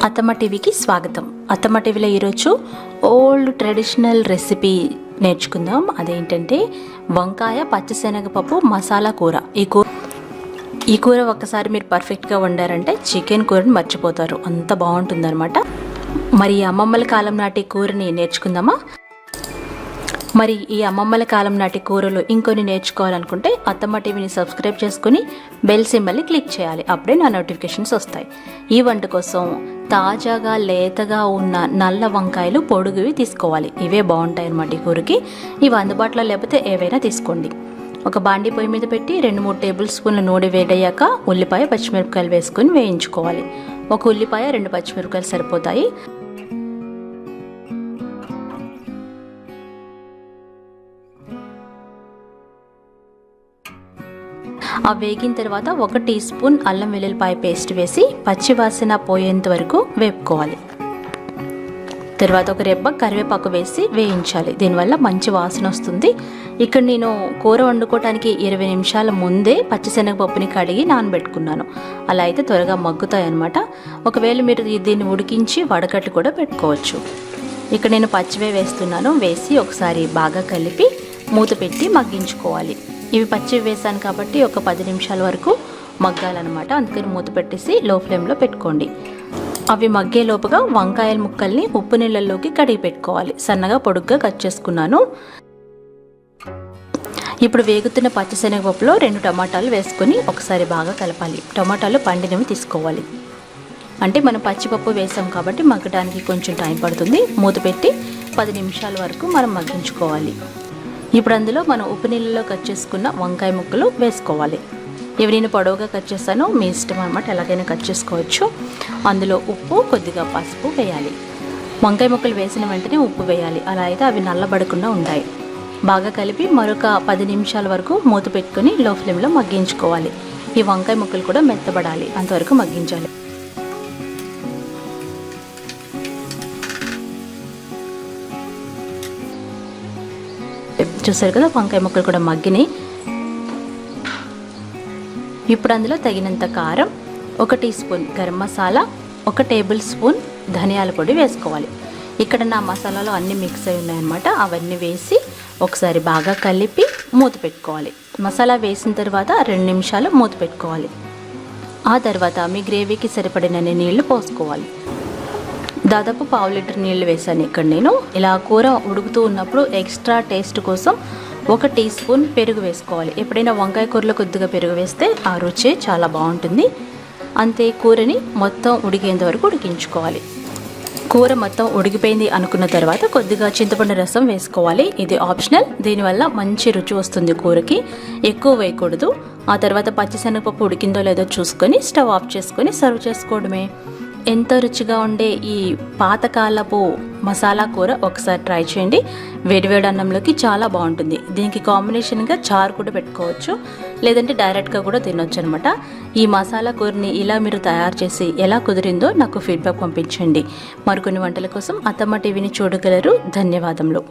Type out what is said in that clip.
అత్తమ్మ టీవీకి స్వాగతం. అత్తమ్మ టీవీలో ఈరోజు ఓల్డ్ ట్రెడిషనల్ రెసిపీ నేర్చుకుందాం. అదేంటంటే వంకాయ పచ్చిశనగపప్పు మసాలా కూర. ఈ కూర ఒక్కసారి మీరు పర్ఫెక్ట్గా వండారంటే చికెన్ కూరని మర్చిపోతారు, అంత బాగుంటుందన్నమాట. మరి అమ్మమ్మల కాలం నాటి కూరని నేర్చుకుందామా? మరి ఈ అమ్మమ్మల కాలం నాటి కూరలు ఇంకొన్ని నేర్చుకోవాలనుకుంటే అత్తమ్మ టీవీని సబ్స్క్రైబ్ చేసుకుని బెల్ సింబల్ని క్లిక్ చేయాలి, అప్పుడే నా నోటిఫికేషన్స్ వస్తాయి. ఈ వంట కోసం తాజాగా లేతగా ఉన్న నల్ల వంకాయలు పొడుగువి తీసుకోవాలి. ఇవే బాగుంటాయి అన్నమాట ఈ కూరకి. ఇవి అందుబాటులో లేకపోతే ఏవైనా తీసుకోండి. ఒక బాండీ పొయ్యి మీద పెట్టి 2-3 టేబుల్ స్పూన్ల నూనె వేడయ్యాక ఉల్లిపాయ పచ్చిమిరపకాయలు వేసుకొని వేయించుకోవాలి. ఒక ఉల్లిపాయ 2 పచ్చిమిరపకాయలు సరిపోతాయి. ఆ వేగిన తర్వాత 1 టీ స్పూన్ అల్లం వెల్లుల్లిపాయ పేస్ట్ వేసి పచ్చివాసన పోయేంత వరకు వేపుకోవాలి. తర్వాత ఒక రెబ్బ కరివేపాకు వేసి వేయించాలి. దీనివల్ల మంచి వాసన వస్తుంది. ఇక్కడ నేను కూర వండుకోవడానికి 20 నిమిషాల ముందే పచ్చిశనగపప్పుని కడిగి నానబెట్టుకున్నాను. అలా అయితే త్వరగా మగ్గుతాయి అన్నమాట. ఒకవేళ మీరు దీన్ని ఉడికించి వడకట్లు కూడా పెట్టుకోవచ్చు. ఇక్కడ నేను పచ్చివే వేస్తున్నాను. వేసి ఒకసారి బాగా కలిపి మూత పెట్టి మగ్గించుకోవాలి. ఇవి పచ్చివి వేసాను కాబట్టి ఒక 10 నిమిషాల వరకు మగ్గాలన్నమాట. అందుకని మూత పెట్టేసి లో ఫ్లేమ్లో పెట్టుకోండి. అవి మగ్గే లోపుగా వంకాయల ముక్కల్ని ఉప్పు నీళ్ళల్లోకి కడిగి పెట్టుకోవాలి. సన్నగా పొడుగ్గా కట్ చేసుకున్నాను. ఇప్పుడు వేగుతున్న పచ్చిశనగపప్పులో 2 టమాటాలు వేసుకొని ఒకసారి బాగా కలపాలి. టమాటాలు పండినవి తీసుకోవాలి. అంటే మనం పచ్చిపప్పు వేసాం కాబట్టి మగ్గడానికి కొంచెం టైం పడుతుంది. మూత పెట్టి 10 నిమిషాల వరకు మనం మగ్గించుకోవాలి. ఇప్పుడు అందులో మనం ఉప్పు నీళ్ళలో కట్ చేసుకున్న వంకాయ ముక్కలు వేసుకోవాలి. ఇవి నేను పొడవుగా కట్ చేస్తాను, మీ ఇష్టం అన్నమాట, ఎలాగైనా కట్ చేసుకోవచ్చు. అందులో ఉప్పు, కొద్దిగా పసుపు వేయాలి. వంకాయ ముక్కలు వేసిన వెంటనే ఉప్పు వేయాలి, అలా అయితే అవి నల్లబడకుండా ఉంటాయి. బాగా కలిపి మరొక 10 నిమిషాల వరకు మూత పెట్టుకొని లో ఫ్లేమ్లో మగ్గించుకోవాలి. ఈ వంకాయ ముక్కలు కూడా మెత్తబడాలి, అంతవరకు మగ్గించాలి. చూసారు కదా, వంకాయ ముక్కలు కూడా మగ్గినాయి. ఇప్పుడు అందులో తగినంత కారం, 1 teaspoon garam masala, 1 tablespoon ధనియాల పొడి వేసుకోవాలి. ఇక్కడ నా మసాలాలో అన్నీ మిక్స్ అయి ఉన్నాయన్నమాట. అవన్నీ వేసి ఒకసారి బాగా కలిపి మూత పెట్టుకోవాలి. మసాలా వేసిన తర్వాత 2 నిమిషాలు మూత పెట్టుకోవాలి. ఆ తర్వాత మీ గ్రేవీకి సరిపడినన్ని నీళ్లు పోసుకోవాలి. దాదాపు 1/2 లీటర్ నీళ్ళు వేసాను ఇక్కడ నేను. ఇలా కూర ఉడుకుతూ ఉన్నప్పుడు ఎక్స్ట్రా టేస్ట్ కోసం 1 టీ స్పూన్ పెరుగు వేసుకోవాలి. ఎప్పుడైనా వంకాయ కూరలో కొద్దిగా పెరుగు వేస్తే ఆ రుచి చాలా బాగుంటుంది. అంతే, కూరని మొత్తం ఉడికేంత వరకు ఉడికించుకోవాలి. కూర మొత్తం ఉడికిపోయింది అనుకున్న తర్వాత కొద్దిగా చింతపండు రసం వేసుకోవాలి. ఇది ఆప్షనల్, దీనివల్ల మంచి రుచి వస్తుంది కూరకి. ఎక్కువ వేయకూడదు. ఆ తర్వాత పచ్చిశనగపప్పు ఉడికిందో లేదో చూసుకొని స్టవ్ ఆఫ్ చేసుకొని సర్వ్ చేసుకోవడమే. ఎంతో రుచిగా ఉండే ఈ పాతకాలపు మసాలా కూర ఒకసారి ట్రై చేయండి. వేడివేడి అన్నంలోకి చాలా బాగుంటుంది. దీనికి కాంబినేషన్గా చారు కూడా పెట్టుకోవచ్చు, లేదంటే డైరెక్ట్గా కూడా తినొచ్చు అనమాట. ఈ మసాలా కూరని ఇలా మీరు తయారు చేసి ఎలా కుదిరిందో నాకు ఫీడ్బ్యాక్ పంపించండి. మరికొన్ని వంటల కోసం అత్తమ్మ టీవీని చూడగలరు. ధన్యవాదములు.